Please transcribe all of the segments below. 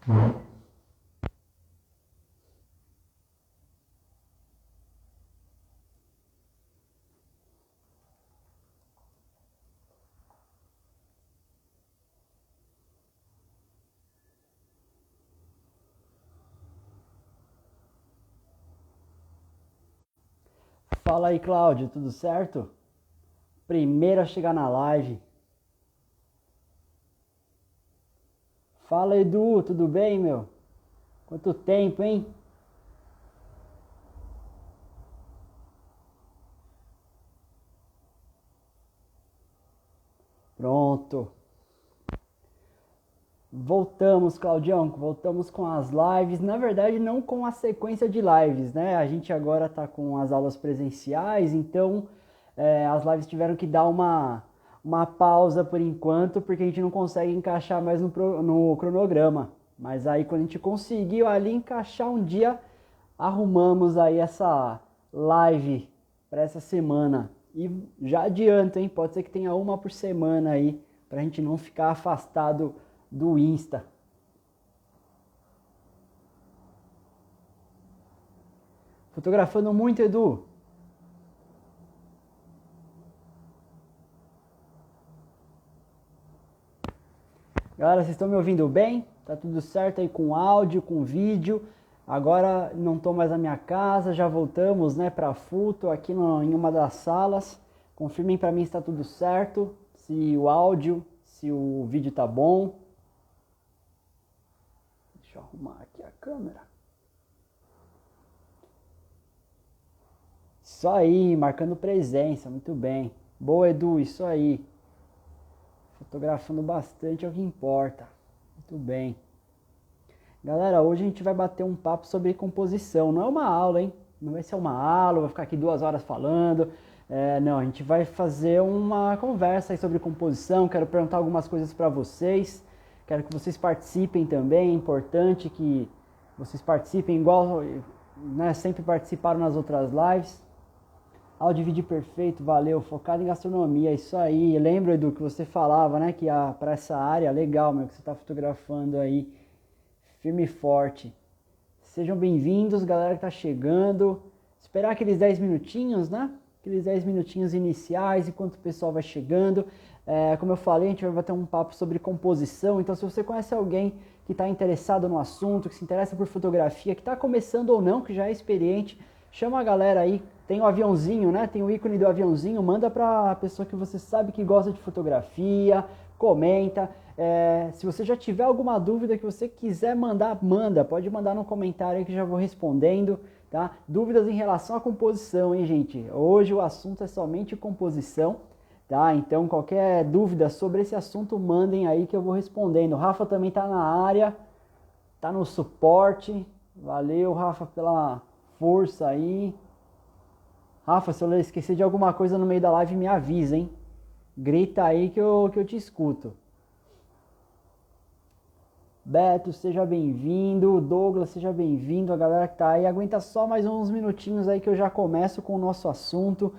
Fala aí, Cláudio, tudo certo? Primeiro a chegar na live. Fala, Edu, tudo bem, meu? Quanto tempo, hein? Pronto. Voltamos, Claudião, voltamos com as lives. Na verdade, não com a sequência de lives, né? A gente agora tá com as aulas presenciais, então as lives tiveram que dar uma pausa por enquanto, porque a gente não consegue encaixar mais no cronograma. Mas aí, quando a gente conseguiu ali encaixar um dia, arrumamos aí essa live para essa semana. E já adianto, hein? Pode ser que tenha uma por semana aí, pra gente não ficar afastado do Insta. Fotografando muito, Edu? Galera, vocês estão me ouvindo bem? Tá tudo certo aí com áudio, com vídeo? Agora não estou mais na minha casa, já voltamos, né, para FU, tô aqui em uma das salas. Confirmem para mim se está tudo certo, se o áudio, se o vídeo tá bom. Deixa eu arrumar aqui a câmera. Isso aí, marcando presença, muito bem. Boa, Edu, isso aí. Fotografando bastante é o que importa. Muito bem. Galera, hoje a gente vai bater um papo sobre composição. Não é uma aula, hein? Não vai ser uma aula, vou ficar aqui 2 horas falando. Não, a gente vai fazer uma conversa aí sobre composição. Quero perguntar algumas coisas para vocês. Quero que vocês participem também. É importante que vocês participem igual, né, sempre participaram nas outras lives. Áudio e vídeo perfeito, valeu. Focado em gastronomia, isso aí. Lembra, Edu, que você falava, né, que para essa área, legal, meu, que você está fotografando aí, firme e forte. Sejam bem-vindos, galera que tá chegando. Esperar aqueles 10 minutinhos, né? Aqueles 10 minutinhos iniciais, enquanto o pessoal vai chegando. Como eu falei, a gente vai bater um papo sobre composição. Então, se você conhece alguém que está interessado no assunto, que se interessa por fotografia, que está começando ou não, que já é experiente, chama a galera aí. Tem o aviãozinho, né? Tem o ícone do aviãozinho. Manda para a pessoa que você sabe que gosta de fotografia. Comenta. Se você já tiver alguma dúvida que você quiser mandar, manda. Pode mandar no comentário aí que já vou respondendo. Tá? Dúvidas em relação à composição, hein, gente? Hoje o assunto é somente composição. Tá? Então, qualquer dúvida sobre esse assunto, mandem aí que eu vou respondendo. O Rafa também tá na área. Tá no suporte. Valeu, Rafa, pela força aí. Rafa, se eu esquecer de alguma coisa no meio da live, me avisa, hein? Grita aí que eu te escuto. Beto, seja bem-vindo. Douglas, seja bem-vindo. A galera que tá aí, aguenta só mais uns minutinhos aí que eu já começo com o nosso assunto,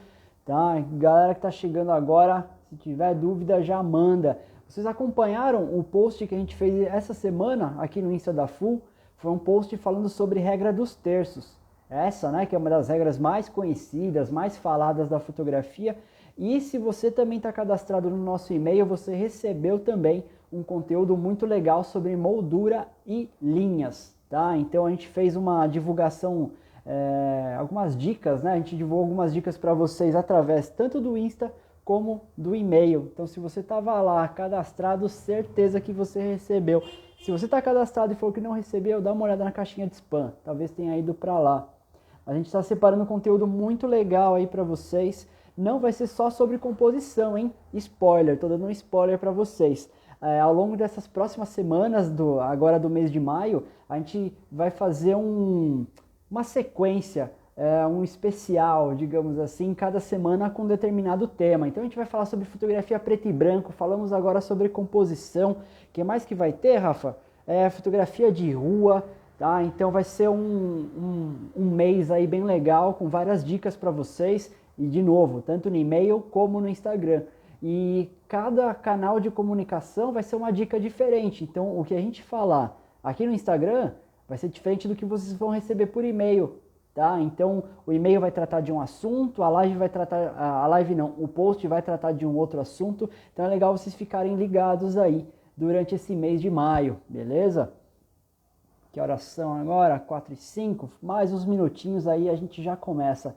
tá? Galera que tá chegando agora, se tiver dúvida, já manda. Vocês acompanharam o post que a gente fez essa semana aqui no Insta da FU? Foi um post falando sobre regra dos terços. Essa, né, que é uma das regras mais conhecidas, mais faladas da fotografia. E se você também está cadastrado no nosso e-mail, você recebeu também um conteúdo muito legal sobre moldura e linhas, tá? Então a gente fez uma divulgação, algumas dicas, né? A gente divulgou algumas dicas para vocês através tanto do Insta como do e-mail. Então se você estava lá cadastrado, certeza que você recebeu. Se você está cadastrado e falou que não recebeu, dá uma olhada na caixinha de spam, talvez tenha ido para lá. A gente está separando um conteúdo muito legal aí para vocês. Não vai ser só sobre composição, hein? Spoiler, tô dando um spoiler para vocês. Ao longo dessas próximas semanas, agora do mês de maio, a gente vai fazer uma sequência, um especial, digamos assim, cada semana com um determinado tema. Então a gente vai falar sobre fotografia preto e branco, falamos agora sobre composição. O que mais que vai ter, Rafa? Fotografia de rua. Tá? Então vai ser um mês aí bem legal, com várias dicas para vocês, e de novo, tanto no e-mail como no Instagram. E cada canal de comunicação vai ser uma dica diferente, então o que a gente falar Aqui no Instagram vai ser diferente do que vocês vão receber por e-mail, tá? Então o e-mail vai tratar de um assunto, o post vai tratar de um outro assunto. Então é legal vocês ficarem ligados aí durante esse mês de maio, beleza? Que horas são agora? 4h05, mais uns minutinhos aí a gente já começa.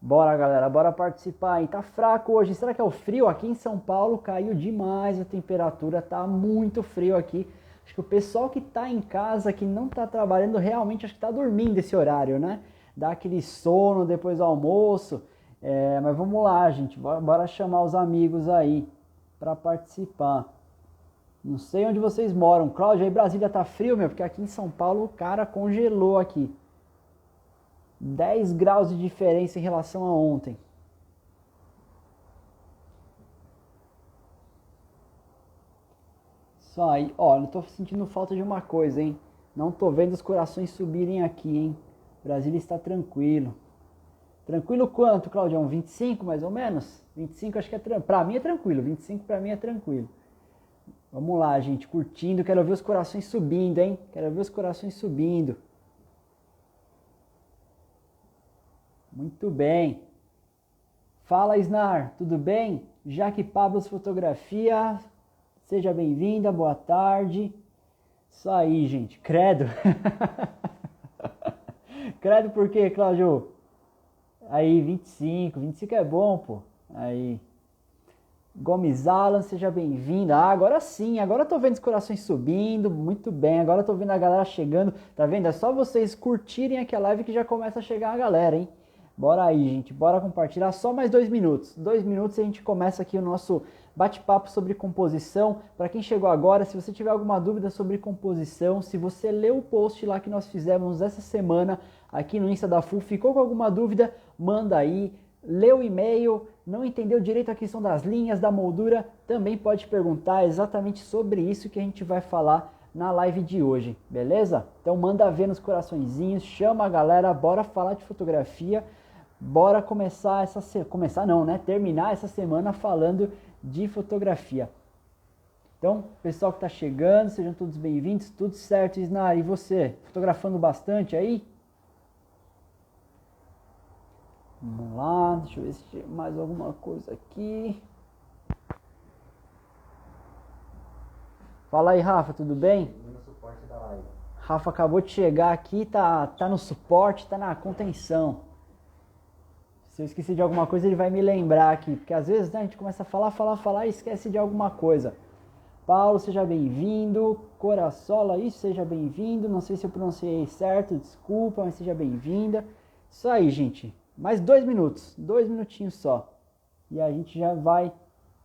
Bora, galera, bora participar, hein? Tá fraco hoje, será que é o frio? Aqui em São Paulo caiu demais a temperatura, tá muito frio aqui. Acho que o pessoal que tá em casa, que não tá trabalhando, realmente acho que tá dormindo esse horário, né? Dá aquele sono depois do almoço. Mas vamos lá, gente, bora chamar os amigos aí pra participar. Não sei onde vocês moram. Cláudio, aí Brasília tá frio, meu, porque aqui em São Paulo o cara congelou aqui. 10 graus de diferença em relação a ontem. Só aí, ó, não tô sentindo falta de uma coisa, hein? Não tô vendo os corações subirem aqui, hein? Brasília está tranquilo. Tranquilo quanto, Claudião? 25 mais ou menos? 25 acho que é tranquilo. Pra mim é tranquilo, 25 pra mim é tranquilo. Vamos lá, gente, curtindo. Quero ver os corações subindo, hein? Quero ver os corações subindo. Muito bem. Fala, Snar, tudo bem? Jaque Pablos Fotografia, seja bem-vinda, boa tarde. Isso aí, gente, credo. Credo por quê, Cláudio? Aí, 25 é bom, pô. Aí. Gomes Alan, seja bem-vinda. Ah, agora sim, agora eu tô vendo os corações subindo, muito bem. Agora eu tô vendo a galera chegando, tá vendo? É só vocês curtirem aqui a live que já começa a chegar a galera, hein? Bora aí, gente, bora compartilhar. Só mais 2 minutos. 2 minutos e a gente começa aqui o nosso bate-papo sobre composição. Para quem chegou agora, se você tiver alguma dúvida sobre composição, se você leu o post lá que nós fizemos essa semana aqui no Insta da FU, ficou com alguma dúvida, manda aí. Leu o e-mail, não entendeu direito a questão das linhas, da moldura, também pode perguntar exatamente sobre isso que a gente vai falar na live de hoje, beleza? Então manda ver nos coraçõezinhos, chama a galera, bora falar de fotografia. Bora terminar essa semana falando de fotografia. Então, pessoal que está chegando, sejam todos bem-vindos, tudo certo, Isnar? E você, fotografando bastante aí? Vamos lá, deixa eu ver se tem mais alguma coisa aqui. Fala aí, Rafa, tudo bem? No suporte da live. Rafa acabou de chegar aqui, tá no suporte, tá na contenção. Se eu esqueci de alguma coisa, ele vai me lembrar aqui. Porque às vezes, né, a gente começa a falar e esquece de alguma coisa. Paulo, seja bem-vindo. Coraçola, isso, seja bem-vindo. Não sei se eu pronunciei certo, desculpa, mas seja bem-vinda. Isso aí, gente. Mais 2 minutos. 2 minutinhos só. E a gente já vai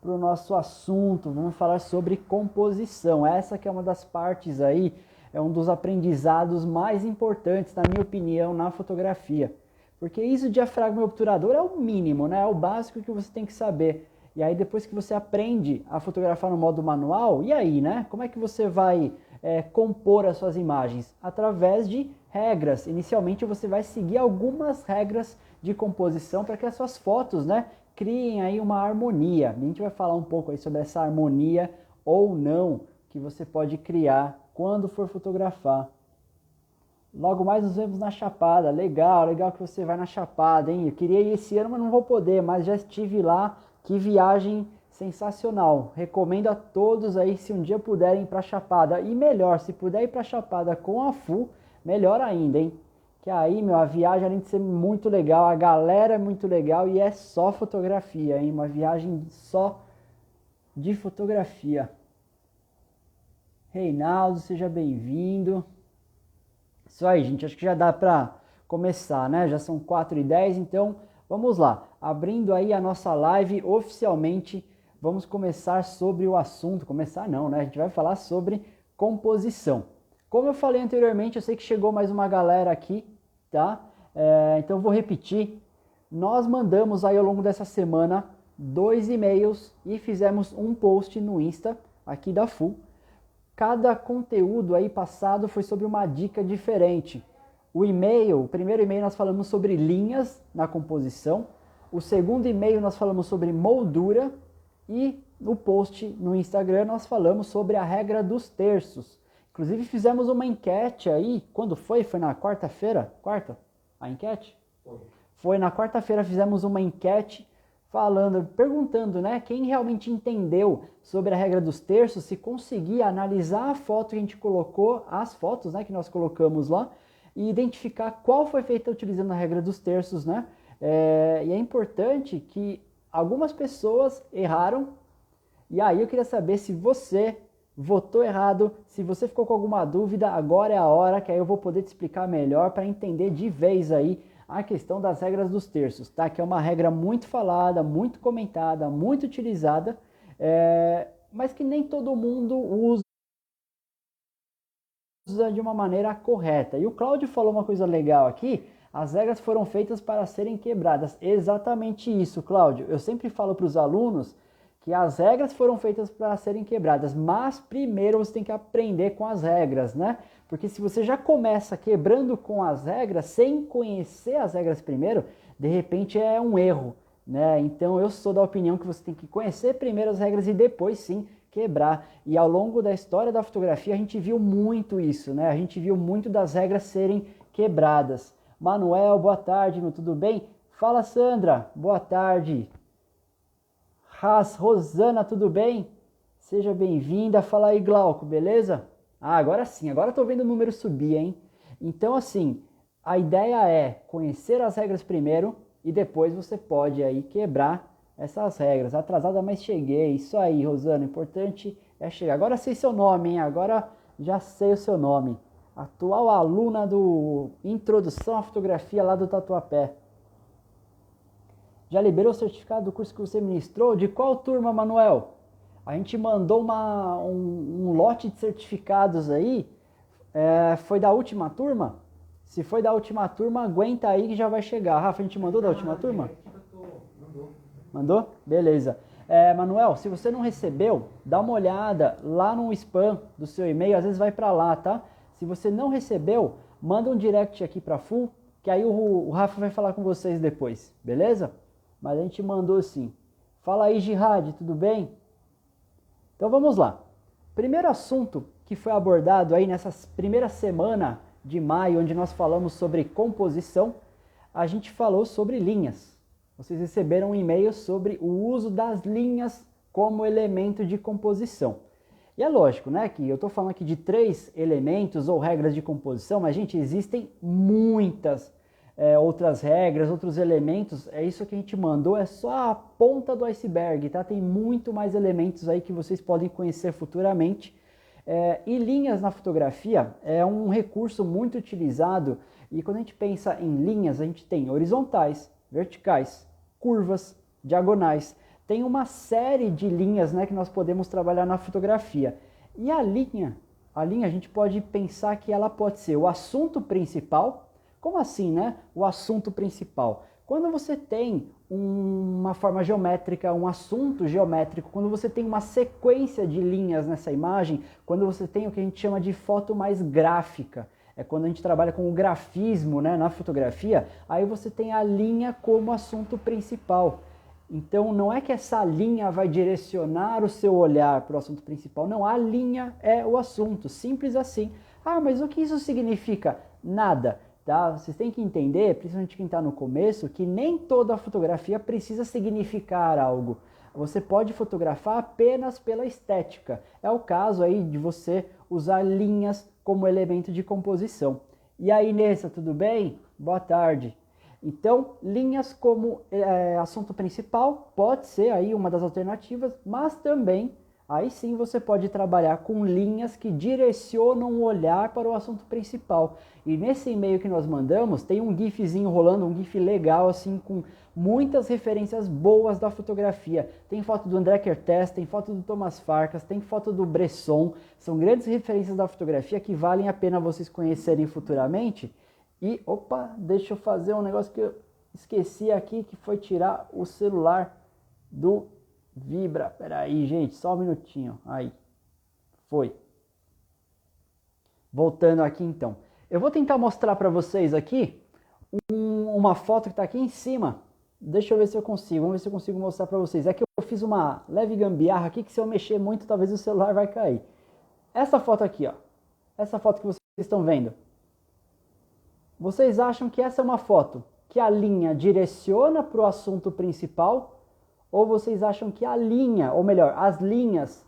pro nosso assunto. Vamos falar sobre composição. Essa que é uma das partes aí, é um dos aprendizados mais importantes, na minha opinião, na fotografia. Porque isso de diafragma e obturador é o mínimo, né? É o básico que você tem que saber. E aí depois que você aprende a fotografar no modo manual, e aí, né? Como é que você vai compor as suas imagens? Através de regras. Inicialmente você vai seguir algumas regras de composição para que as suas fotos, né, criem aí uma harmonia. A gente vai falar um pouco aí sobre essa harmonia ou não que você pode criar quando for fotografar. Logo mais nos vemos na Chapada. Legal que você vai na Chapada, hein? Eu queria ir esse ano, mas não vou poder, mas já estive lá. Que viagem sensacional. Recomendo a todos aí, se um dia puderem ir pra Chapada. E melhor, se puder ir pra Chapada com a FU, melhor ainda, hein? Que aí, meu, a viagem, além de ser muito legal, a galera é muito legal e é só fotografia, hein? Uma viagem só de fotografia. Reinaldo, seja bem-vindo. Isso aí, gente, acho que já dá para começar, né? Já são 4h10, então vamos lá. Abrindo aí a nossa live oficialmente, vamos começar sobre o assunto. Começar não, né? A gente vai falar sobre composição. Como eu falei anteriormente, eu sei que chegou mais uma galera aqui, tá? Então eu vou repetir. Nós mandamos aí ao longo dessa semana 2 e-mails e fizemos um post no Insta aqui da FU. Cada conteúdo aí passado foi sobre uma dica diferente. O primeiro e-mail nós falamos sobre linhas na composição. O segundo e-mail nós falamos sobre moldura. E no post no Instagram nós falamos sobre a regra dos terços. Inclusive fizemos uma enquete aí, quando foi? Foi na quarta-feira? Quarta? A enquete? Foi na quarta-feira, fizemos uma enquete perguntando, né, quem realmente entendeu sobre a regra dos terços, se conseguia analisar a foto que a gente colocou, as fotos, né, que nós colocamos lá, e identificar qual foi feita utilizando a regra dos terços, né? E é importante que algumas pessoas erraram, e aí eu queria saber se você votou errado, se você ficou com alguma dúvida, agora é a hora que aí eu vou poder te explicar melhor para entender de vez aí a questão das regras dos terços, tá? Que é uma regra muito falada, muito comentada, muito utilizada, mas que nem todo mundo usa de uma maneira correta. E o Cláudio falou uma coisa legal aqui, as regras foram feitas para serem quebradas. Exatamente isso, Cláudio. Eu sempre falo para os alunos que as regras foram feitas para serem quebradas, mas primeiro você tem que aprender com as regras, né? Porque se você já começa quebrando com as regras, sem conhecer as regras primeiro, de repente é um erro, né? Então eu sou da opinião que você tem que conhecer primeiro as regras e depois sim quebrar. E ao longo da história da fotografia a gente viu muito isso, né? A gente viu muito das regras serem quebradas. Manuel, boa tarde, tudo bem? Fala, Sandra, boa tarde. Rosana, tudo bem? Seja bem-vinda. Fala aí, Glauco, beleza? Agora sim, agora eu tô vendo o número subir, hein? Então, assim, a ideia é conhecer as regras primeiro e depois você pode aí quebrar essas regras. Atrasada, mas cheguei. Isso aí, Rosana, importante é chegar. Agora sei seu nome, hein? Agora já sei o seu nome. Atual aluna do Introdução à Fotografia lá do Tatuapé. Já liberou o certificado do curso que você ministrou? De qual turma, Manuel? A gente mandou um lote de certificados aí. Foi da última turma? Se foi da última turma, aguenta aí que já vai chegar. Rafa, a gente mandou da última turma? Mandou? Beleza. Manuel, se você não recebeu, dá uma olhada lá no spam do seu e-mail. Às vezes vai para lá, tá? Se você não recebeu, manda um direct aqui para Full, que aí o Rafa vai falar com vocês depois. Beleza? Mas a gente mandou sim. Fala aí, Jihad, tudo bem? Então vamos lá. Primeiro assunto que foi abordado aí nessa primeira semana de maio, onde nós falamos sobre composição, a gente falou sobre linhas. Vocês receberam um e-mail sobre o uso das linhas como elemento de composição. E é lógico, né, que eu estou falando aqui de 3 elementos ou regras de composição, mas, gente, existem muitas outras regras, outros elementos. Isso que a gente mandou é só a ponta do iceberg, tá? Tem muito mais elementos aí que vocês podem conhecer futuramente. E linhas na fotografia é um recurso muito utilizado, e quando a gente pensa em linhas, a gente tem horizontais, verticais, curvas, diagonais. Tem uma série de linhas, né, que nós podemos trabalhar na fotografia. E a linha a gente pode pensar que ela pode ser o assunto principal. Como assim, né? O assunto principal. Quando você tem uma forma geométrica, um assunto geométrico, quando você tem uma sequência de linhas nessa imagem, quando você tem o que a gente chama de foto mais gráfica, é quando a gente trabalha com o grafismo, né, na fotografia, aí você tem a linha como assunto principal. Então não é que essa linha vai direcionar o seu olhar para o assunto principal, não, a linha é o assunto, simples assim. Mas o que isso significa? Nada. Tá? Vocês têm que entender, principalmente quem está no começo, que nem toda fotografia precisa significar algo. Você pode fotografar apenas pela estética. É o caso aí de você usar linhas como elemento de composição. E aí, Nessa, tudo bem? Boa tarde. Então, linhas como assunto principal pode ser aí uma das alternativas, mas também aí sim você pode trabalhar com linhas que direcionam o olhar para o assunto principal. E nesse e-mail que nós mandamos, tem um gifzinho rolando, um gif legal, assim, com muitas referências boas da fotografia. Tem foto do André Kertész, tem foto do Thomas Farkas, tem foto do Bresson. São grandes referências da fotografia que valem a pena vocês conhecerem futuramente. E, opa, deixa eu fazer um negócio que eu esqueci aqui, que foi tirar o celular do Vibra. Peraí, gente, só um minutinho. Aí, foi. Voltando aqui, então. Eu vou tentar mostrar para vocês aqui uma foto que está aqui em cima. Deixa eu ver se eu consigo. Vamos ver se eu consigo mostrar para vocês. É que eu fiz uma leve gambiarra aqui, que se eu mexer muito, talvez o celular vai cair. Essa foto aqui, ó. essa foto que vocês estão vendo? Vocês acham que essa é uma foto que a linha direciona para o assunto principal? Ou vocês acham que a linha, ou melhor, as linhas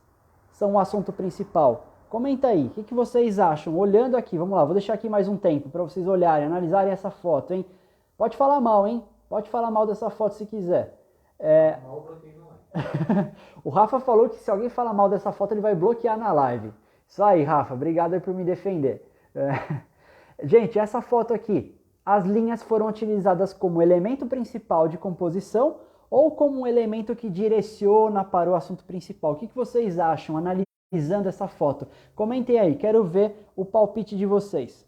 são o assunto principal? Comenta aí, o que vocês acham? Olhando aqui, vamos lá, vou deixar aqui mais um tempo para vocês olharem, analisarem essa foto, hein? Pode falar mal, hein? Pode falar mal dessa foto se quiser. Mal pra quem não é. O Rafa falou que se alguém falar mal dessa foto, ele vai bloquear na live. Isso aí, Rafa, obrigado aí por me defender. Gente, essa foto aqui, as linhas foram utilizadas como elemento principal de composição ou como um elemento que direciona para o assunto principal? O que vocês acham analisando essa foto? Comentem aí, quero ver o palpite de vocês.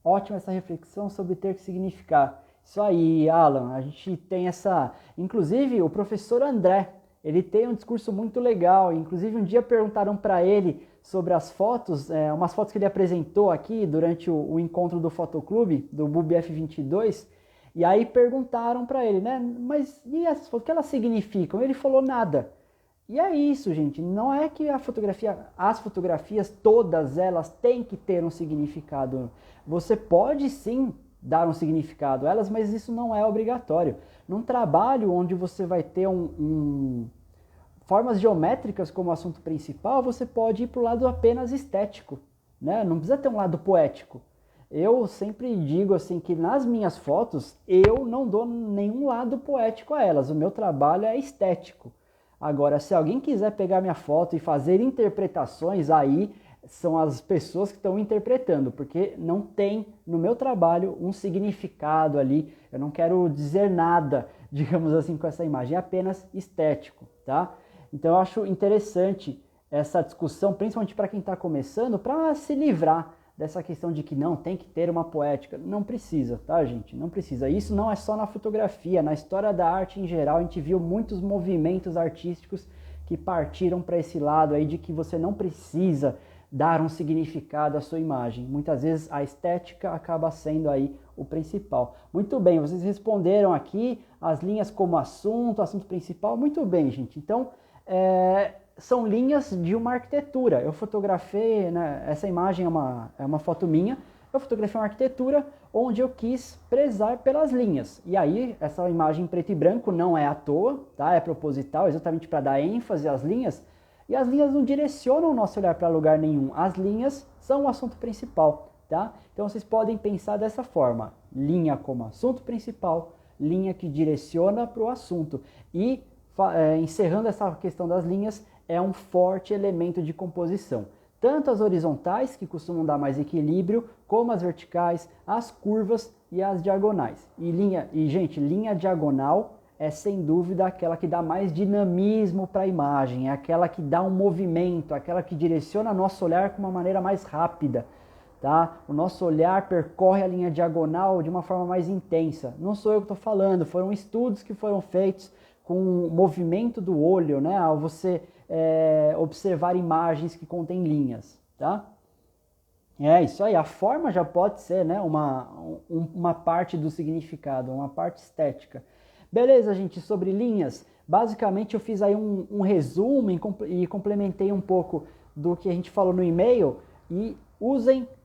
Ótima essa reflexão sobre ter que significar. Isso aí, Alan, a gente tem essa... Inclusive, o professor André, ele tem um discurso muito legal. Inclusive, um dia perguntaram para ele sobre as fotos, umas fotos que ele apresentou aqui durante o encontro do Fotoclube, do BUBF 22, e aí perguntaram para ele, né? Mas e essas fotos, o que elas significam? Ele falou nada. E é isso, gente. Não é que as fotografias, todas elas têm que ter um significado. Você pode sim dar um significado a elas, mas isso não é obrigatório. Num trabalho onde você vai ter formas geométricas como assunto principal, você pode ir para o lado apenas estético, né? Não precisa ter um lado poético. Eu sempre digo assim que nas minhas fotos eu não dou nenhum lado poético a elas. O meu trabalho é estético. Agora, se alguém quiser pegar minha foto e fazer interpretações, aí são as pessoas que estão interpretando, porque não tem no meu trabalho um significado ali. Eu não quero dizer nada, digamos assim, com essa imagem, é apenas estético, tá? Então eu acho interessante essa discussão, principalmente para quem está começando, para se livrar dessa questão de que não, tem que ter uma poética. Não precisa, tá, gente? Não precisa. Isso não é só na fotografia. Na história da arte em geral, a gente viu muitos movimentos artísticos que partiram para esse lado aí de que você não precisa dar um significado à sua imagem. Muitas vezes a estética acaba sendo aí o principal. Muito bem, vocês responderam aqui as linhas como assunto principal. Muito bem, gente. Então, são linhas de uma arquitetura. Eu fotografei, né, essa imagem é uma foto minha, eu fotografei uma arquitetura onde eu quis prezar pelas linhas. E aí, essa imagem em preto e branco não é à toa, tá? É proposital, exatamente para dar ênfase às linhas. E as linhas não direcionam o nosso olhar para lugar nenhum. As linhas são o assunto principal, tá? Então vocês podem pensar dessa forma. Linha como assunto principal, linha que direciona para o assunto. E encerrando essa questão das linhas, é um forte elemento de composição. Tanto as horizontais, que costumam dar mais equilíbrio, como as verticais, as curvas e as diagonais. Gente, linha diagonal é sem dúvida aquela que dá mais dinamismo para a imagem, é aquela que dá um movimento, aquela que direciona nosso olhar com uma maneira mais rápida. Tá? O nosso olhar percorre a linha diagonal de uma forma mais intensa. Não sou eu que estou falando, foram estudos que foram feitos com o movimento do olho, né? Ao você observar imagens que contêm linhas, tá? É isso aí, a forma já pode ser, né, uma parte do significado, uma parte estética. Beleza, gente, sobre linhas, basicamente eu fiz aí um resumo e complementei um pouco do que a gente falou no e-mail e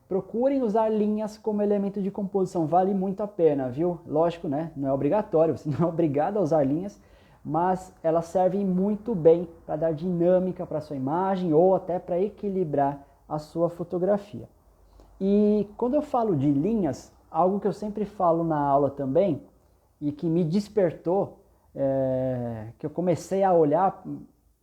procurem usar linhas como elemento de composição, vale muito a pena, viu? Lógico, né, não é obrigatório, você não é obrigado a usar linhas, mas elas servem muito bem para dar dinâmica para a sua imagem ou até para equilibrar a sua fotografia. E quando eu falo de linhas, algo que eu sempre falo na aula também, e que me despertou, que eu comecei a olhar,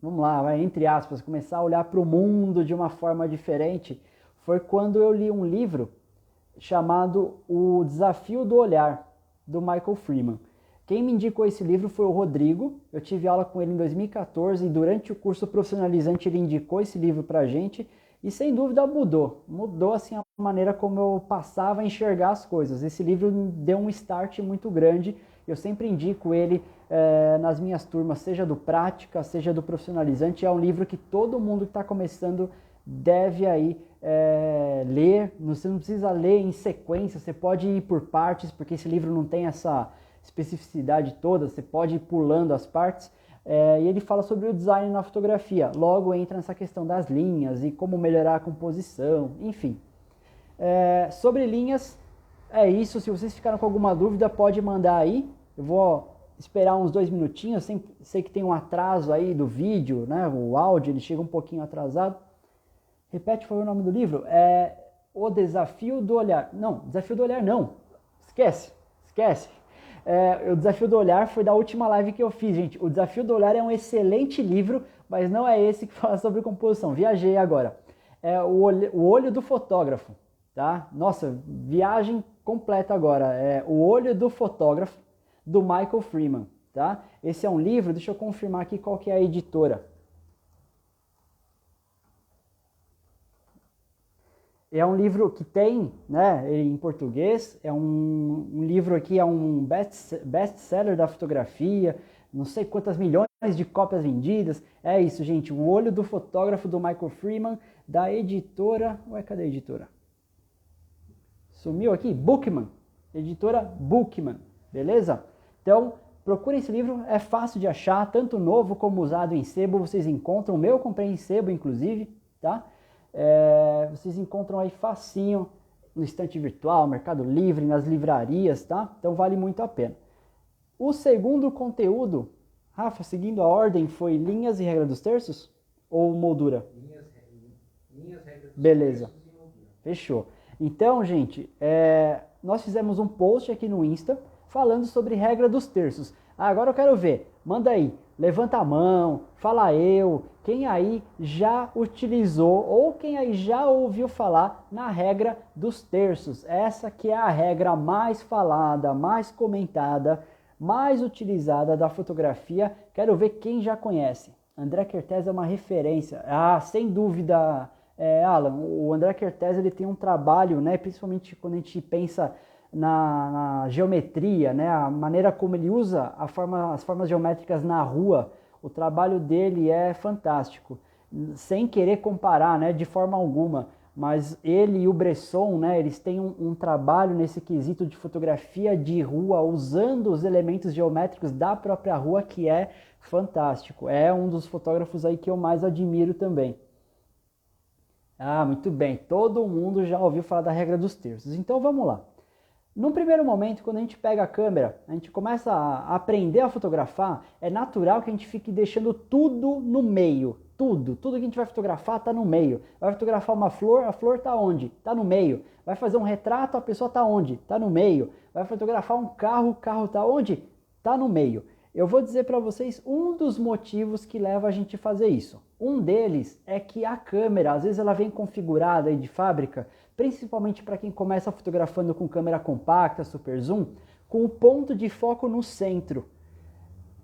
vamos lá, entre aspas, começar a olhar para o mundo de uma forma diferente, foi quando eu li um livro chamado O Desafio do Olhar, do Michael Freeman. Quem me indicou esse livro foi o Rodrigo, eu tive aula com ele em 2014 e durante o curso profissionalizante ele indicou esse livro pra gente e sem dúvida mudou assim a maneira como eu passava a enxergar as coisas. Esse livro me deu um start muito grande, eu sempre indico ele nas minhas turmas, seja do prática, seja do profissionalizante, é um livro que todo mundo que está começando deve aí ler, você não precisa ler em sequência, você pode ir por partes, porque esse livro não tem essa especificidade toda, você pode ir pulando as partes, E ele fala sobre o design na fotografia. Logo entra nessa questão das linhas e como melhorar a composição, enfim. Sobre linhas, é isso. Se vocês ficaram com alguma dúvida, pode mandar aí. Eu vou esperar uns 2 minutinhos. Sei que tem um atraso aí do vídeo, né? O áudio ele chega um pouquinho atrasado. Repete, foi o nome do livro? O Desafio do Olhar. Não, Desafio do Olhar não. Esquece. O Desafio do Olhar foi da última live que eu fiz, gente. O Desafio do Olhar é um excelente livro, mas não é esse que fala sobre composição. Viajei agora. É o Olho do Fotógrafo, tá? Nossa, viagem completa agora. É O Olho do Fotógrafo, do Michael Freeman, tá? Esse é um livro, deixa eu confirmar aqui qual que é a editora. É um livro que tem, né, em português, é um livro aqui, é um best-seller da fotografia, não sei quantas milhões de cópias vendidas. É isso, gente, O Olho do Fotógrafo, do Michael Freeman, da editora... Ué, cadê a editora? Sumiu aqui? Bookman, editora Bookman, beleza? Então, procurem esse livro, é fácil de achar, tanto novo como usado em sebo, vocês encontram. O meu eu comprei em sebo, inclusive, tá? Vocês encontram aí facinho no estante virtual, Mercado Livre, nas livrarias, tá? Então vale muito a pena. O segundo conteúdo, Rafa, seguindo a ordem, foi linhas e regra dos terços? Ou moldura? Linhas, regra dos Beleza. terços e moldura. Fechou. Então, gente, nós fizemos um post aqui no Insta falando sobre regra dos terços. Agora eu quero ver, manda aí, levanta a mão, fala eu, quem aí já utilizou ou quem aí já ouviu falar na regra dos terços. Essa que é a regra mais falada, mais comentada, mais utilizada da fotografia. Quero ver quem já conhece. André Kertész é uma referência. Sem dúvida, Alan, o André Kertész ele tem um trabalho, né, principalmente quando a gente pensa na geometria, né, a maneira como ele usa as formas geométricas na rua. O trabalho dele é fantástico, sem querer comparar, né, de forma alguma, mas ele e o Bresson, né, eles têm um trabalho nesse quesito de fotografia de rua, usando os elementos geométricos da própria rua, que é fantástico. É um dos fotógrafos aí que eu mais admiro também. Muito bem, todo mundo já ouviu falar da regra dos terços, então vamos lá. Num primeiro momento, quando a gente pega a câmera, a gente começa a aprender a fotografar, é natural que a gente fique deixando tudo no meio. Tudo que a gente vai fotografar está no meio. Vai fotografar uma flor, a flor está onde? Está no meio. Vai fazer um retrato, a pessoa está onde? Está no meio. Vai fotografar um carro, o carro está onde? Está no meio. Eu vou dizer para vocês um dos motivos que leva a gente a fazer isso. Um deles é que a câmera, às vezes ela vem configurada aí de fábrica, principalmente para quem começa fotografando com câmera compacta, super zoom, com o ponto de foco no centro.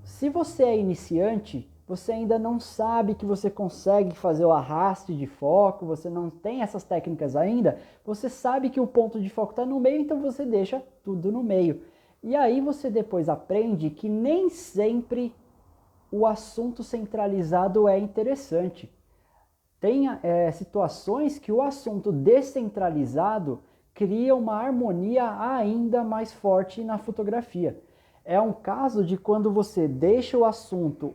Se você é iniciante, você ainda não sabe que você consegue fazer o arraste de foco, você não tem essas técnicas ainda, você sabe que o ponto de foco está no meio, então você deixa tudo no meio. E aí você depois aprende que nem sempre o assunto centralizado é interessante. Tem situações que o assunto descentralizado cria uma harmonia ainda mais forte na fotografia. É um caso de quando você deixa o assunto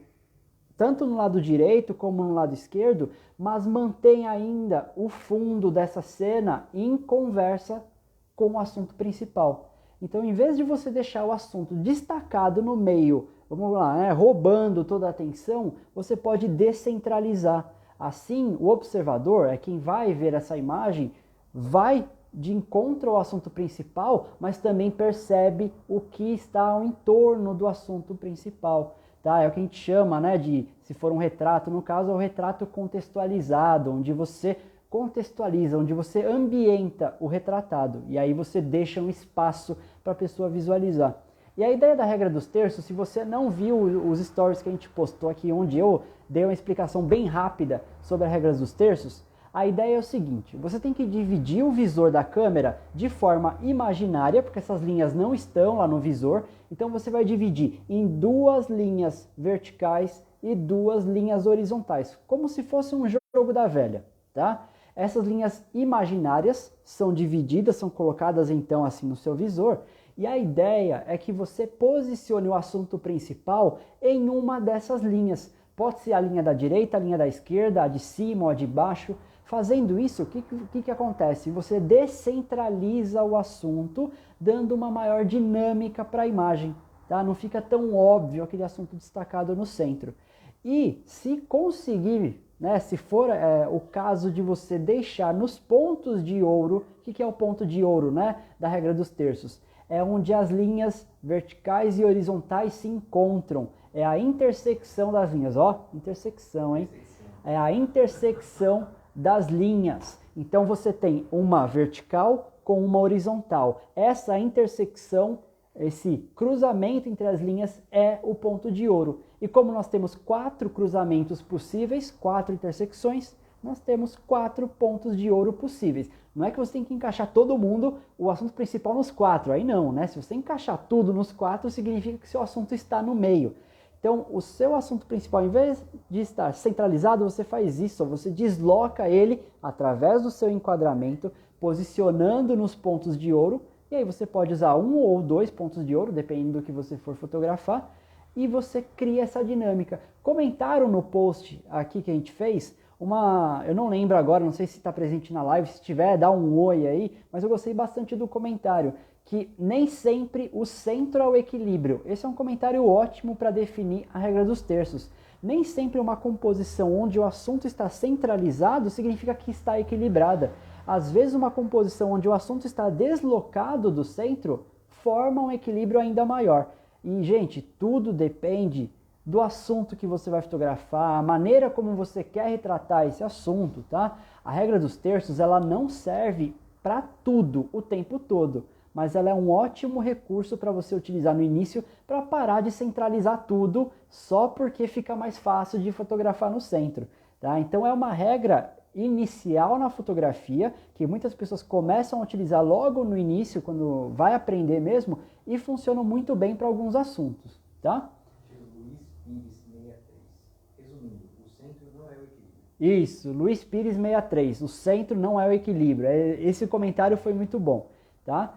tanto no lado direito como no lado esquerdo, mas mantém ainda o fundo dessa cena em conversa com o assunto principal. Então, em vez de você deixar o assunto destacado no meio, vamos lá, roubando toda a atenção, você pode descentralizar. Assim, o observador, quem vai ver essa imagem, vai de encontro ao assunto principal, mas também percebe o que está ao entorno do assunto principal. Tá? É o que a gente chama, né, de, se for um retrato, no caso, é o retrato contextualizado, onde você contextualiza, onde você ambienta o retratado, e aí você deixa um espaço para a pessoa visualizar. E a ideia da regra dos terços, se você não viu os stories que a gente postou aqui, onde eu dei uma explicação bem rápida sobre as regras dos terços, a ideia é o seguinte: você tem que dividir o visor da câmera de forma imaginária, porque essas linhas não estão lá no visor, então você vai dividir em 2 linhas verticais e 2 linhas horizontais, como se fosse um jogo da velha, tá? Essas linhas imaginárias são divididas, são colocadas então assim no seu visor, e a ideia é que você posicione o assunto principal em uma dessas linhas. Pode ser a linha da direita, a linha da esquerda, a de cima ou a de baixo. Fazendo isso, o que acontece? Você descentraliza o assunto, dando uma maior dinâmica para a imagem. Tá? Não fica tão óbvio aquele assunto destacado no centro. E se conseguir, né, se for o caso de você deixar nos pontos de ouro, o que é o ponto de ouro, né, da regra dos terços? É onde as linhas verticais e horizontais se encontram. É a intersecção das linhas, ó, intersecção, hein? É a intersecção das linhas. Então você tem uma vertical com uma horizontal. Essa intersecção, esse cruzamento entre as linhas é o ponto de ouro. E como nós temos 4 cruzamentos possíveis, 4 intersecções, nós temos 4 pontos de ouro possíveis. Não é que você tem que encaixar todo mundo, o assunto principal nos 4, aí não, né? Se você encaixar tudo nos 4, significa que seu assunto está no meio. Então, o seu assunto principal, em vez de estar centralizado, você faz isso, você desloca ele através do seu enquadramento, posicionando nos pontos de ouro, e aí você pode usar 1 ou 2 pontos de ouro, dependendo do que você for fotografar, e você cria essa dinâmica. Comentaram no post aqui que a gente fez, eu não lembro agora, não sei se está presente na live, se tiver, dá um oi aí, mas eu gostei bastante do comentário, que nem sempre o centro é o equilíbrio. Esse é um comentário ótimo para definir a regra dos terços. Nem sempre uma composição onde o assunto está centralizado significa que está equilibrada. Às vezes uma composição onde o assunto está deslocado do centro forma um equilíbrio ainda maior. E, gente, tudo depende do assunto que você vai fotografar, a maneira como você quer retratar esse assunto, tá? A regra dos terços, ela não serve para tudo o tempo todo, mas ela é um ótimo recurso para você utilizar no início para parar de centralizar tudo só porque fica mais fácil de fotografar no centro, tá? Então é uma regra inicial na fotografia que muitas pessoas começam a utilizar logo no início, quando vai aprender mesmo, e funciona muito bem para alguns assuntos, tá? Luiz Pires 63. Resumindo, o centro não é o equilíbrio. Isso, Luiz Pires 63, o centro não é o equilíbrio. Esse comentário foi muito bom, tá?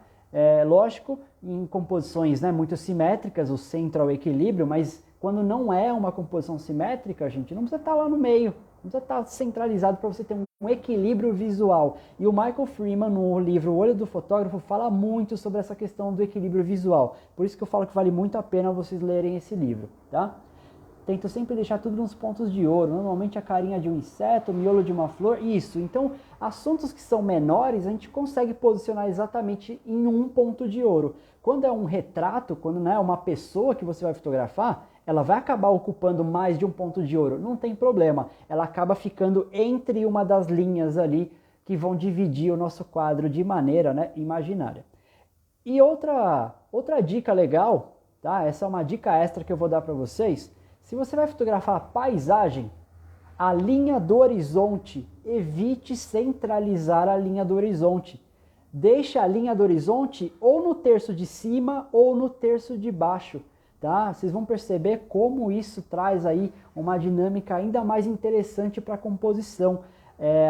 Lógico, em composições, né, muito simétricas, o centro é o equilíbrio, mas quando não é uma composição simétrica, a gente não precisa estar lá no meio, não precisa estar centralizado para você ter um equilíbrio visual. E o Michael Freeman, no livro O Olho do Fotógrafo, fala muito sobre essa questão do equilíbrio visual. Por isso que eu falo que vale muito a pena vocês lerem esse livro, tá? Tento sempre deixar tudo nos pontos de ouro, normalmente a carinha de um inseto, o miolo de uma flor, isso. Então, assuntos que são menores, a gente consegue posicionar exatamente em um ponto de ouro. Quando é um retrato, quando não é uma pessoa que você vai fotografar, ela vai acabar ocupando mais de um ponto de ouro, não tem problema. Ela acaba ficando entre uma das linhas ali que vão dividir o nosso quadro de maneira, né, imaginária. E outra dica legal, tá? Essa é uma dica extra que eu vou dar para vocês. Se você vai fotografar a paisagem, a linha do horizonte, evite centralizar a linha do horizonte. Deixa a linha do horizonte ou no terço de cima ou no terço de baixo, tá? Vocês vão perceber como isso traz aí uma dinâmica ainda mais interessante para a composição.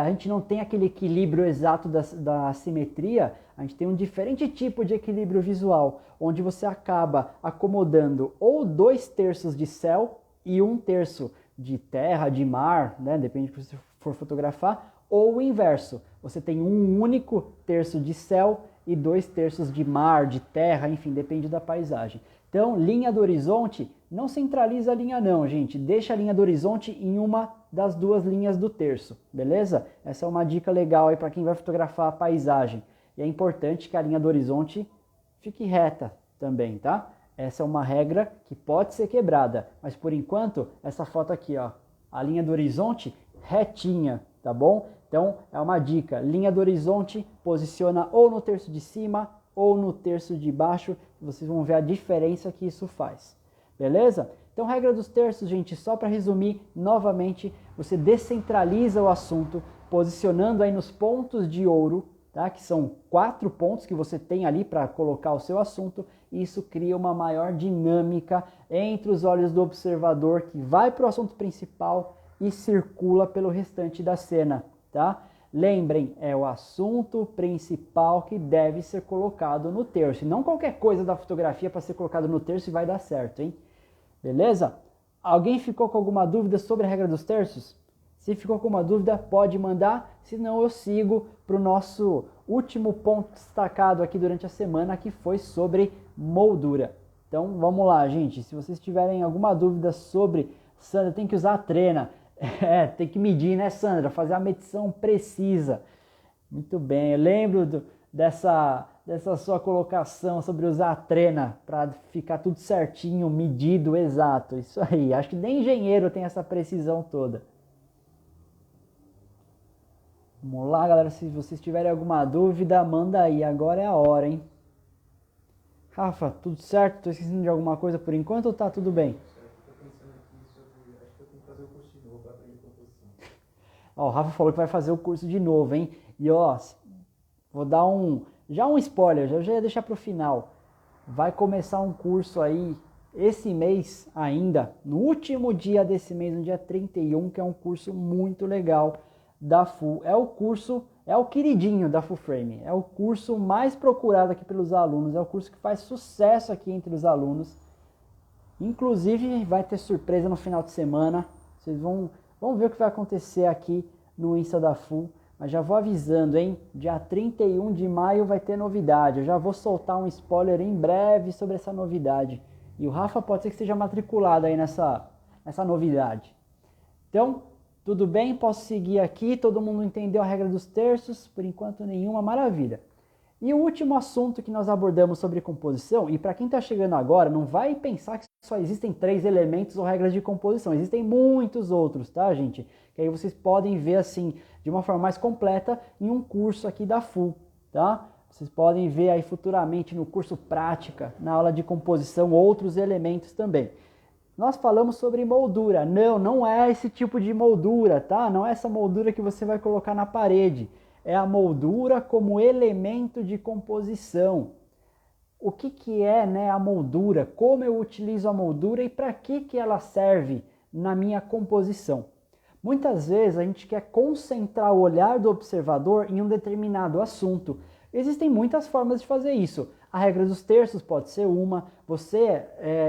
A gente não tem aquele equilíbrio exato da simetria, a gente tem um diferente tipo de equilíbrio visual, onde você acaba acomodando ou 2/3 de céu e 1/3 de terra, de mar, né? Depende do que você for fotografar, ou o inverso. Você tem um único terço de céu e 2/3 de mar, de terra, enfim, depende da paisagem. Então, linha do horizonte, não centraliza a linha não, gente. Deixa a linha do horizonte em uma das duas linhas do terço, beleza? Essa é uma dica legal aí para quem vai fotografar a paisagem. E é importante que a linha do horizonte fique reta também, tá? Essa é uma regra que pode ser quebrada, mas por enquanto, essa foto aqui, ó, a linha do horizonte retinha, tá bom? Então, é uma dica, linha do horizonte posiciona ou no terço de cima ou no terço de baixo, vocês vão ver a diferença que isso faz, beleza? Então, regra dos terços, gente, só para resumir, novamente, você descentraliza o assunto, posicionando aí nos pontos de ouro, tá? Que são 4 pontos que você tem ali para colocar o seu assunto, e isso cria uma maior dinâmica entre os olhos do observador que vai para o assunto principal e circula pelo restante da cena, tá? Lembrem, é o assunto principal que deve ser colocado no terço. E não qualquer coisa da fotografia para ser colocado no terço e vai dar certo, hein? Beleza? Alguém ficou com alguma dúvida sobre a regra dos terços? Se ficou com uma dúvida, pode mandar. Senão eu sigo para o nosso último ponto destacado aqui durante a semana, que foi sobre moldura. Então vamos lá, gente. Se vocês tiverem alguma dúvida sobre... Sandra, tem que usar a trena. Tem que medir, né, Sandra? Fazer a medição precisa. Muito bem, eu lembro dessa sua colocação sobre usar a trena para ficar tudo certinho, medido, exato. Isso aí, acho que nem engenheiro tem essa precisão toda. Vamos lá, galera, se vocês tiverem alguma dúvida, manda aí, agora é a hora, hein? Rafa, tudo certo? Tô esquecendo de alguma coisa por enquanto ou tá tudo bem? Ó, o Rafa falou que vai fazer o curso de novo, hein? E ó, vou dar um spoiler, já ia deixar pro final. Vai começar um curso aí esse mês ainda, no último dia desse mês, no dia 31, que é um curso muito legal da Full. É o queridinho da Full Frame, é o curso mais procurado aqui pelos alunos, é o curso que faz sucesso aqui entre os alunos. Inclusive vai ter surpresa no final de semana, vocês vão ver o que vai acontecer aqui no Insta da Full, mas já vou avisando, hein? Dia 31 de maio vai ter novidade, eu já vou soltar um spoiler em breve sobre essa novidade. E o Rafa pode ser que esteja matriculado aí nessa novidade. Então, tudo bem? Posso seguir aqui? Todo mundo entendeu a regra dos terços? Por enquanto nenhuma, maravilha. E o último assunto que nós abordamos sobre composição, e para quem está chegando agora, não vai pensar que só existem 3 elementos ou regras de composição, existem muitos outros, tá, gente? Que aí vocês podem ver assim, de uma forma mais completa, em um curso aqui da Full, tá? Vocês podem ver aí futuramente no curso prática, na aula de composição, outros elementos também. Nós falamos sobre moldura, não é esse tipo de moldura, tá? Não é essa moldura que você vai colocar na parede. É a moldura como elemento de composição. O que é, né, a moldura? Como eu utilizo a moldura e para que ela serve na minha composição? Muitas vezes a gente quer concentrar o olhar do observador em um determinado assunto. Existem muitas formas de fazer isso. A regra dos terços pode ser uma. Você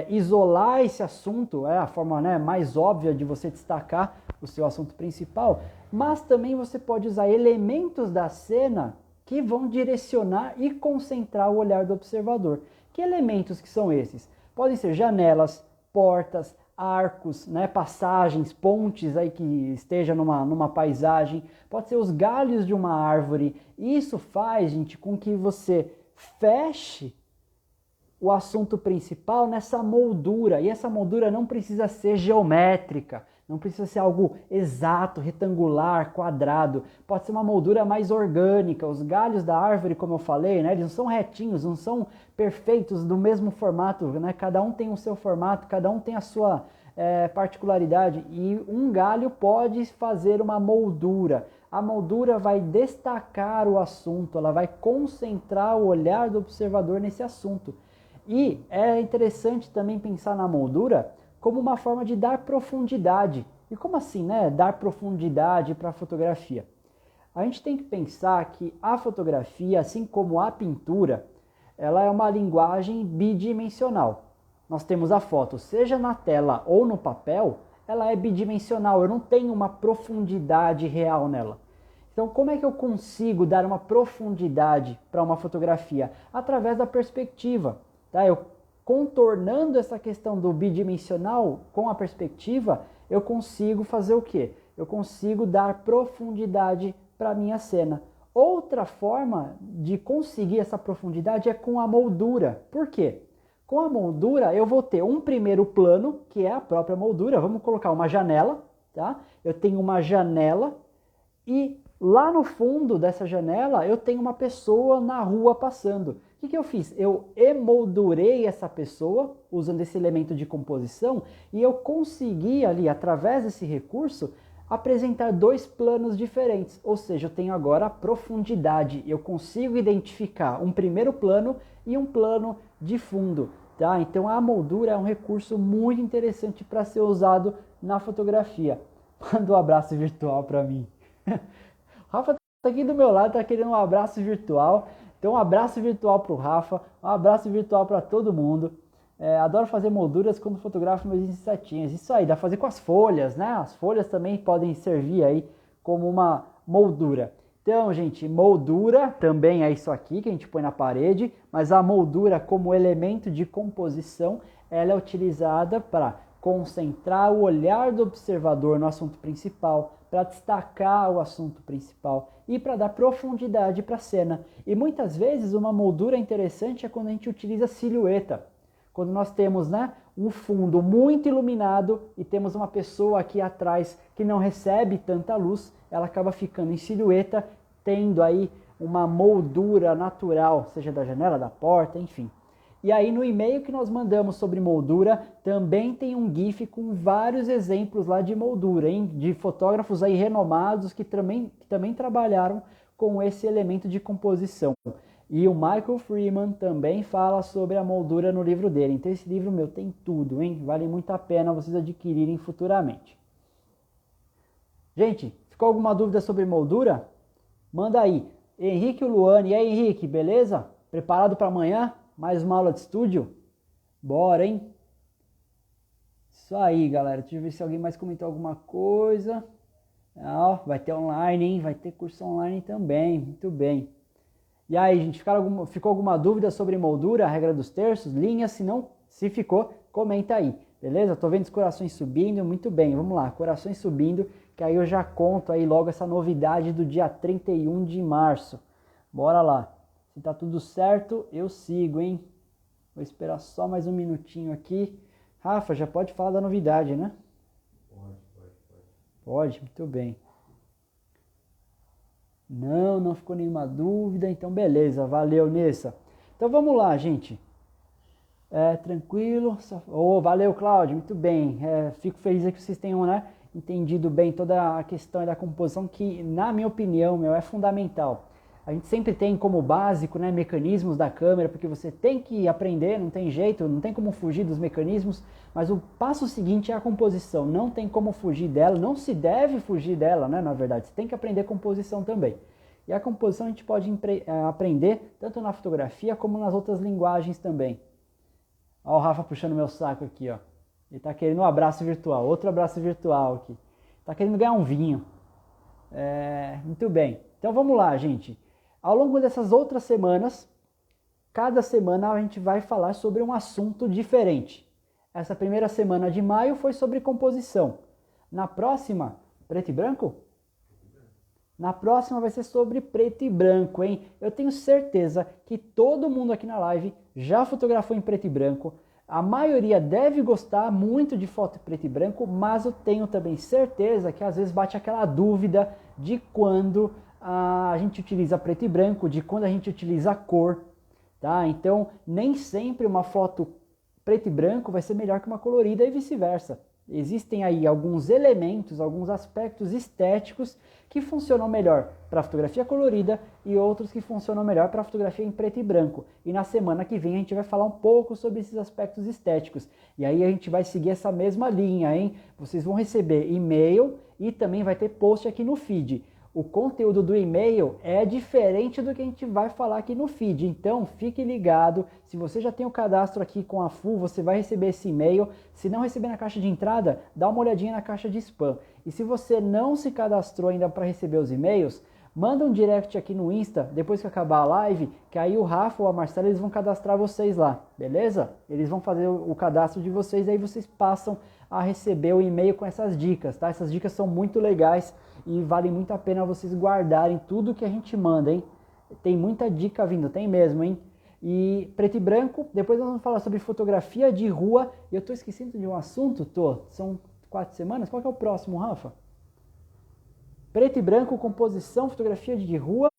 isolar esse assunto é a forma, né, mais óbvia de você destacar o seu assunto principal. Mas também você pode usar elementos da cena que vão direcionar e concentrar o olhar do observador. Que elementos que são esses? Podem ser janelas, portas, arcos, né, passagens, pontes aí que esteja numa paisagem. Pode ser os galhos de uma árvore. Isso faz, gente, com que você feche o assunto principal nessa moldura. E essa moldura não precisa ser geométrica. Não precisa ser algo exato, retangular, quadrado. Pode ser uma moldura mais orgânica. Os galhos da árvore, como eu falei, né, eles não são retinhos, não são perfeitos do mesmo formato, né? Cada um tem o seu formato, cada um tem a sua particularidade. E um galho pode fazer uma moldura. A moldura vai destacar o assunto, ela vai concentrar o olhar do observador nesse assunto. E é interessante também pensar na moldura como uma forma de dar profundidade. E como assim, né? Dar profundidade para a fotografia. A gente tem que pensar que a fotografia, assim como a pintura, ela é uma linguagem bidimensional. Nós temos a foto, seja na tela ou no papel, ela é bidimensional, eu não tenho uma profundidade real nela. Então, como é que eu consigo dar uma profundidade para uma fotografia? Através da perspectiva. Tá? Eu contornando essa questão do bidimensional com a perspectiva, eu consigo fazer o quê? Eu consigo dar profundidade para a minha cena. Outra forma de conseguir essa profundidade é com a moldura. Por quê? Com a moldura eu vou ter um primeiro plano, que é a própria moldura. Vamos colocar uma janela, tá? Eu tenho uma janela e lá no fundo dessa janela eu tenho uma pessoa na rua passando. O que eu fiz? Eu emoldurei essa pessoa usando esse elemento de composição e eu consegui ali, através desse recurso, apresentar 2 planos diferentes. Ou seja, eu tenho agora a profundidade. Eu consigo identificar um primeiro plano e um plano de fundo. Tá? Então a moldura é um recurso muito interessante para ser usado na fotografia. Manda um abraço virtual para mim. Rafa Tá aqui do meu lado, tá querendo um abraço virtual. Então, um abraço virtual pro Rafa, um abraço virtual para todo mundo. Adoro fazer molduras quando fotografo meus insetinhos. Isso aí, dá pra fazer com as folhas, né? As folhas também podem servir aí como uma moldura. Então, gente, moldura também é isso aqui que a gente põe na parede, mas a moldura como elemento de composição, ela é utilizada para concentrar o olhar do observador no assunto principal, para destacar o assunto principal e para dar profundidade para a cena. E muitas vezes uma moldura interessante é quando a gente utiliza silhueta. Quando nós temos, né, um fundo muito iluminado e temos uma pessoa aqui atrás que não recebe tanta luz, ela acaba ficando em silhueta, tendo aí uma moldura natural, seja da janela, da porta, enfim. E aí no e-mail que nós mandamos sobre moldura, também tem um GIF com vários exemplos lá de moldura, hein? De fotógrafos aí renomados que também trabalharam com esse elemento de composição. E o Michael Freeman também fala sobre a moldura no livro dele. Então esse livro, meu, tem tudo, hein? Vale muito a pena vocês adquirirem futuramente. Gente, ficou alguma dúvida sobre moldura? Manda aí. Henrique e Luane. E aí, Henrique, beleza? Preparado para amanhã? Mais uma aula de estúdio? Bora, hein? Isso aí, galera. Deixa eu ver se alguém mais comentou alguma coisa. Ah, vai ter online, hein? Vai ter curso online também. Muito bem. E aí, gente, ficou alguma dúvida sobre moldura, a regra dos terços, linhas? Se ficou, comenta aí, beleza? Tô vendo os corações subindo, muito bem, vamos lá, corações subindo, que aí eu já conto aí logo essa novidade do dia 31 de março. Bora lá. Se tá tudo certo, eu sigo, hein? Vou esperar só mais um minutinho aqui. Rafa, já pode falar da novidade, né? Pode. Pode, muito bem. Não ficou nenhuma dúvida, então beleza, valeu Nessa. Então vamos lá, gente. Tranquilo. Valeu, Cláudio, muito bem. Fico feliz que vocês tenham, né, entendido bem toda a questão da composição, que na minha opinião, é fundamental. A gente sempre tem como básico, né, mecanismos da câmera, porque você tem que aprender, não tem jeito, não tem como fugir dos mecanismos, mas o passo seguinte é a composição, não tem como fugir dela, não se deve fugir dela, né, na verdade, você tem que aprender composição também. E a composição a gente pode aprender tanto na fotografia como nas outras linguagens também. Ó o Rafa puxando meu saco aqui, ó. Ele tá querendo um abraço virtual, outro abraço virtual aqui. Tá querendo ganhar um vinho. Muito bem, então vamos lá, gente. Ao longo dessas outras semanas, cada semana a gente vai falar sobre um assunto diferente. Essa primeira semana de maio foi sobre composição. Na próxima, preto e branco? Na próxima vai ser sobre preto e branco, hein? Eu tenho certeza que todo mundo aqui na live já fotografou em preto e branco. A maioria deve gostar muito de foto em preto e branco, mas eu tenho também certeza que às vezes bate aquela dúvida de quando a gente utiliza preto e branco, de quando a gente utiliza cor, tá? Então, nem sempre uma foto preto e branco vai ser melhor que uma colorida e vice-versa. Existem aí alguns elementos, alguns aspectos estéticos que funcionam melhor para fotografia colorida e outros que funcionam melhor para fotografia em preto e branco. E na semana que vem a gente vai falar um pouco sobre esses aspectos estéticos. E aí a gente vai seguir essa mesma linha, hein? Vocês vão receber e-mail e também vai ter post aqui no feed. O conteúdo do e-mail é diferente do que a gente vai falar aqui no feed, então fique ligado. Se você já tem o cadastro aqui com a Full, você vai receber esse e-mail. Se não receber na caixa de entrada, dá uma olhadinha na caixa de spam. E se você não se cadastrou ainda para receber os e-mails, manda um direct aqui no Insta, depois que acabar a live, que aí o Rafa ou a Marcela eles vão cadastrar vocês lá, beleza? Eles vão fazer o cadastro de vocês, aí vocês passam a receber o e-mail com essas dicas, tá? Essas dicas são muito legais e vale muito a pena vocês guardarem tudo que a gente manda, hein? Tem muita dica vindo, tem mesmo, hein? E preto e branco, depois nós vamos falar sobre fotografia de rua. E eu tô esquecendo de um assunto, são 4 semanas, qual que é o próximo, Rafa? Preto e branco, composição, fotografia de rua.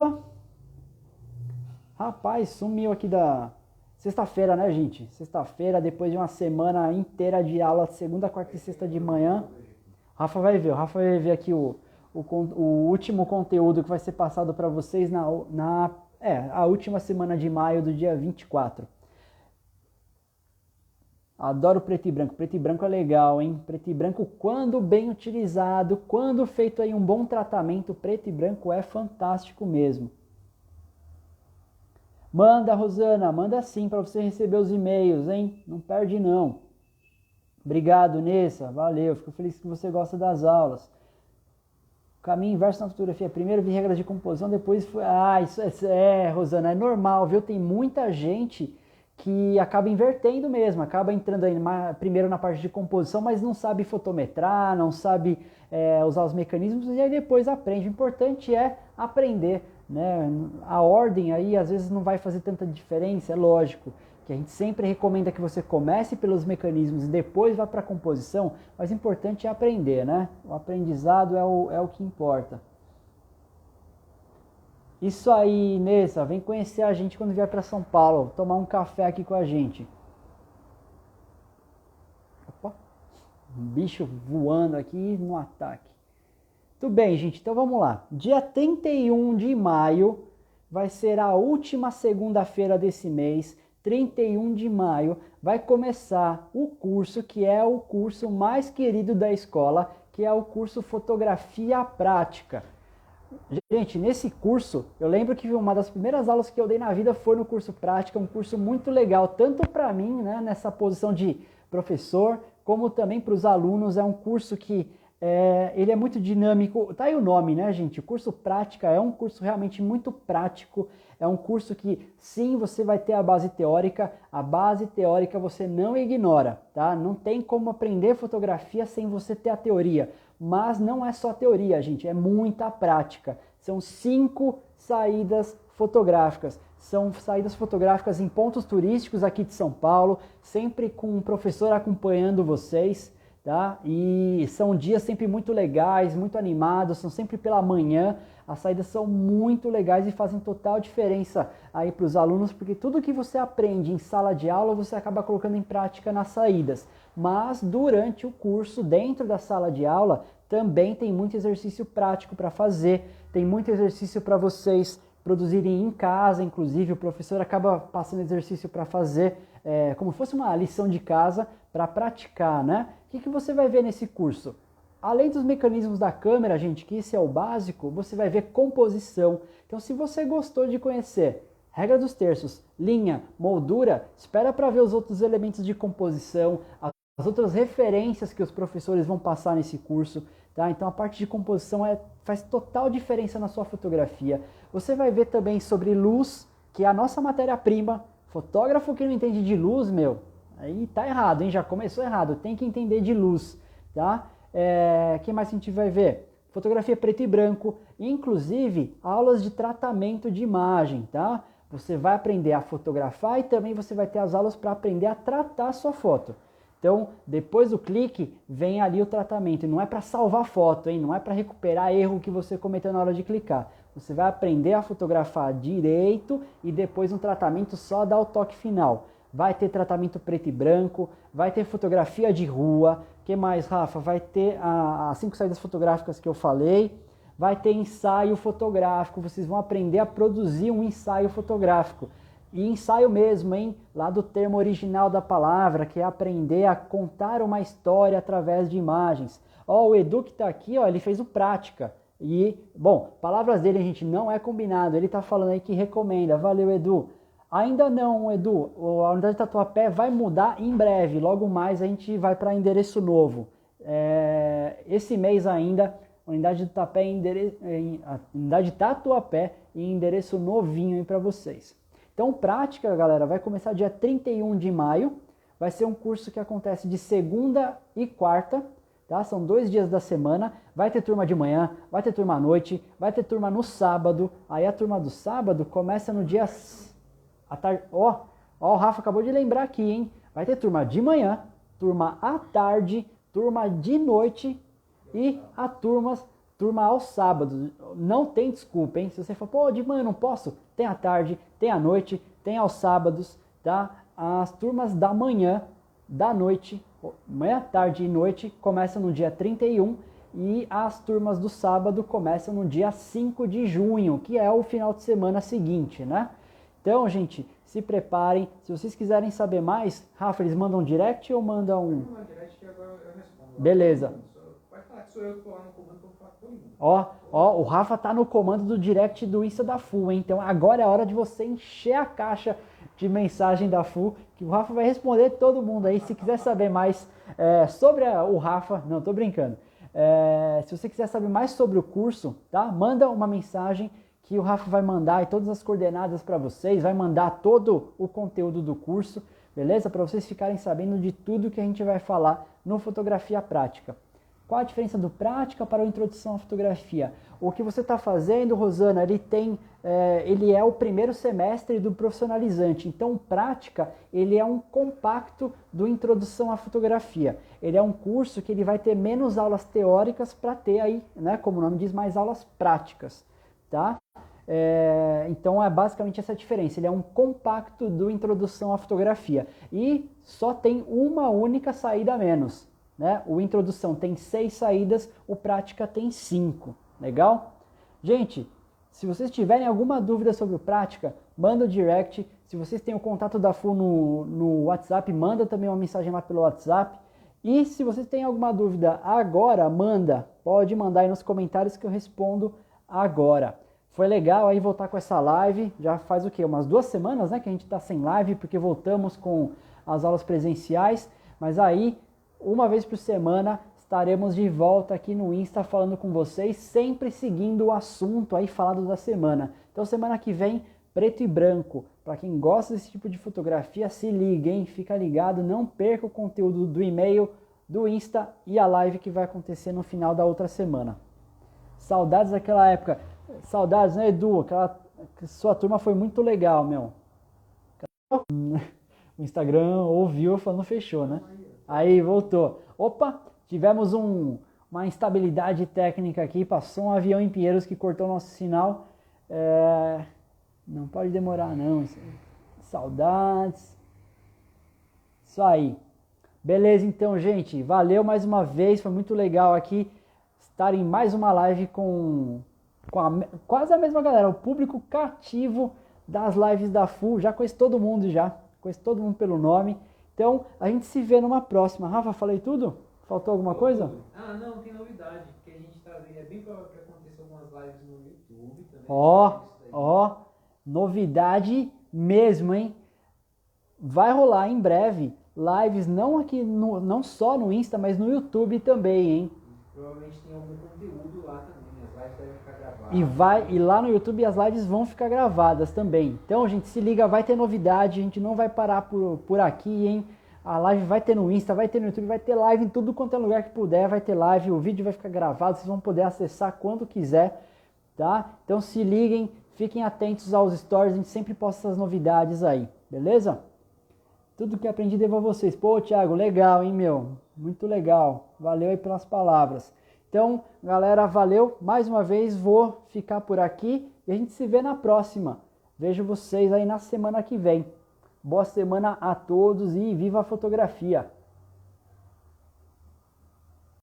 Rapaz, sumiu aqui da... Sexta-feira, né, gente? Sexta-feira, depois de uma semana inteira de aula, segunda, quarta e sexta de manhã. O Rafa vai ver aqui o último conteúdo que vai ser passado para vocês a última semana de maio do dia 24. Adoro preto e branco. Preto e branco é legal, hein? Preto e branco, quando bem utilizado, quando feito aí um bom tratamento, preto e branco é fantástico mesmo. Manda, Rosana, manda sim para você receber os e-mails, hein? Não perde não. Obrigado, Nessa. Valeu, fico feliz que você gosta das aulas. Caminho inverso na fotografia. Primeiro vi regras de composição, depois foi... Ah, isso Rosana, é normal, viu? Tem muita gente que acaba invertendo mesmo, acaba entrando aí primeiro na parte de composição, mas não sabe fotometrar, não sabe usar os mecanismos, e aí depois aprende. O importante é aprender, né? A ordem aí às vezes não vai fazer tanta diferença, é lógico que a gente sempre recomenda que você comece pelos mecanismos e depois vá para a composição, mas o importante é aprender, né? O aprendizado é o que importa. Isso aí, Nessa, vem conhecer a gente quando vier para São Paulo, tomar um café aqui com a gente. Opa, um bicho voando aqui no ataque. Tudo bem, gente, então vamos lá. Dia 31 de maio vai ser a última segunda-feira desse mês. 31 de maio vai começar o curso que é o curso mais querido da escola, que é o curso Fotografia Prática. Gente, nesse curso, eu lembro que uma das primeiras aulas que eu dei na vida foi no curso Prática, um curso muito legal, tanto para mim, né, nessa posição de professor, como também para os alunos. É um curso que ele é muito dinâmico, tá aí o nome, né, gente? O curso Prática é um curso realmente muito prático, é um curso que, sim, você vai ter a base teórica você não ignora, tá? Não tem como aprender fotografia sem você ter a teoria, mas não é só teoria, gente, é muita prática. São 5 saídas fotográficas, são saídas fotográficas em pontos turísticos aqui de São Paulo, sempre com um professor acompanhando vocês, tá? E são dias sempre muito legais, muito animados, são sempre pela manhã. As saídas são muito legais e fazem total diferença aí para os alunos, porque tudo que você aprende em sala de aula você acaba colocando em prática nas saídas. Mas durante o curso, dentro da sala de aula, também tem muito exercício prático para fazer, tem muito exercício para vocês produzirem em casa, inclusive o professor acaba passando exercício para fazer, como se fosse uma lição de casa para praticar, né? O que você vai ver nesse curso? Além dos mecanismos da câmera, gente, que isso é o básico, você vai ver composição. Então, se você gostou de conhecer regra dos terços, linha, moldura, espera para ver os outros elementos de composição, as outras referências que os professores vão passar nesse curso, tá? Então, a parte de composição faz total diferença na sua fotografia. Você vai ver também sobre luz, que é a nossa matéria-prima. Fotógrafo que não entende de luz, meu, aí tá errado, hein? Já começou errado, tem que entender de luz, tá? Que mais a gente vai ver? Fotografia preto e branco, inclusive aulas de tratamento de imagem, tá? Você vai aprender a fotografar e também você vai ter as aulas para aprender a tratar a sua foto. Então, depois do clique, vem ali o tratamento. E não é para salvar foto, hein? Não é para recuperar erro que você cometeu na hora de clicar. Você vai aprender a fotografar direito e depois no tratamento só dar o toque final. Vai ter tratamento preto e branco, vai ter fotografia de rua. O que mais, Rafa? Vai ter as 5 saídas fotográficas que eu falei. Vai ter ensaio fotográfico. Vocês vão aprender a produzir um ensaio fotográfico. E ensaio mesmo, hein? Lá do termo original da palavra, que é aprender a contar uma história através de imagens. Ó, o Edu que tá aqui, ó, ele fez o prática. E, bom, palavras dele, gente, não é combinado. Ele tá falando aí que recomenda. Valeu, Edu. Ainda não, Edu. A unidade de Tatuapé vai mudar em breve. Logo mais a gente vai para endereço novo. Esse mês ainda, a unidade de Tatuapé em endereço novinho para vocês. Então, prática, galera, vai começar dia 31 de maio. Vai ser um curso que acontece de segunda e quarta, tá? São 2 dias da semana. Vai ter turma de manhã, vai ter turma à noite, vai ter turma no sábado. Aí a turma do sábado começa no dia... Ó, o Rafa acabou de lembrar aqui, hein? Vai ter turma de manhã, turma à tarde, turma de noite e a turma aos sábados. Não tem desculpa, hein? Se você for, pô, de manhã eu não posso, tem à tarde, tem à noite, tem aos sábados, tá? As turmas da manhã, da noite, manhã, tarde e noite começam no dia 31 e as turmas do sábado começam no dia 5 de junho, que é o final de semana seguinte, né? Então, gente, se preparem. Se vocês quiserem saber mais, Rafa, eles mandam direct ou mandam... Não, direct que agora eu respondo. Beleza. Pode falar que sou eu que estou lá no comando, que eu vou falar com todo mundo. Ó, o Rafa tá no comando do direct do Insta da FU, hein? Então agora é a hora de você encher a caixa de mensagem da FU, que o Rafa vai responder todo mundo aí. Se quiser saber mais sobre o Rafa, não, tô brincando. Se você quiser saber mais sobre o curso, tá? Manda uma mensagem que o Rafa vai mandar aí todas as coordenadas para vocês, vai mandar todo o conteúdo do curso, beleza? Para vocês ficarem sabendo de tudo que a gente vai falar no Fotografia Prática. Qual a diferença do prática para a introdução à fotografia? O que você está fazendo, Rosana, ele é o primeiro semestre do profissionalizante. Então, prática, ele é um compacto do introdução à fotografia. Ele é um curso que ele vai ter menos aulas teóricas para ter aí, né, como o nome diz, mais aulas práticas, tá? Então, é basicamente essa diferença. Ele é um compacto do introdução à fotografia. E só tem uma única saída a menos. Né? O introdução tem 6 saídas, o prática tem 5. Legal? Gente, se vocês tiverem alguma dúvida sobre o prática, manda o direct. Se vocês têm o contato da FU no WhatsApp, manda também uma mensagem lá pelo WhatsApp. E se vocês têm alguma dúvida agora, pode mandar aí nos comentários que eu respondo agora. Foi legal aí voltar com essa live, já faz o quê? Umas 2 semanas, né, que a gente está sem live, porque voltamos com as aulas presenciais, mas aí... Uma vez por semana estaremos de volta aqui no Insta falando com vocês, sempre seguindo o assunto aí falado da semana. Então semana que vem, preto e branco. Para quem gosta desse tipo de fotografia, se liga, hein? Fica ligado, não perca o conteúdo do e-mail, do Insta e a live que vai acontecer no final da outra semana. Saudades daquela época. Saudades, né, Edu? Sua turma foi muito legal, meu. O Instagram ouviu falando fechou, né? Aí, voltou. Opa, tivemos uma instabilidade técnica aqui, passou um avião em Pinheiros que cortou o nosso sinal. Não pode demorar, não. Saudades. Isso aí. Beleza, então, gente. Valeu mais uma vez, foi muito legal aqui estar em mais uma live com quase a mesma galera, o público cativo das lives da FU. Já conheço todo mundo pelo nome. Então, a gente se vê numa próxima. Rafa, falei tudo? Faltou alguma coisa? Não, tem novidade, porque a gente tá vendo, é bem provável que aconteça algumas lives no YouTube também. Ó, novidade mesmo, hein? Vai rolar em breve lives, não só no Insta, mas no YouTube também, hein? Provavelmente tem algum conteúdo lá também, as lives devem ficar gravadas. E lá no YouTube as lives vão ficar gravadas também. Então, gente, se liga, vai ter novidade, a gente não vai parar por aqui, hein? A live vai ter no Insta, vai ter no YouTube, vai ter live em tudo quanto é lugar que puder, vai ter live, o vídeo vai ficar gravado, vocês vão poder acessar quando quiser, tá? Então se liguem, fiquem atentos aos stories, a gente sempre posta essas novidades aí, beleza? Tudo que aprendi devo a vocês. Pô, Thiago, legal, hein, meu? Muito legal. Valeu aí pelas palavras. Então, galera, valeu. Mais uma vez, vou ficar por aqui e a gente se vê na próxima. Vejo vocês aí na semana que vem. Boa semana a todos e viva a fotografia!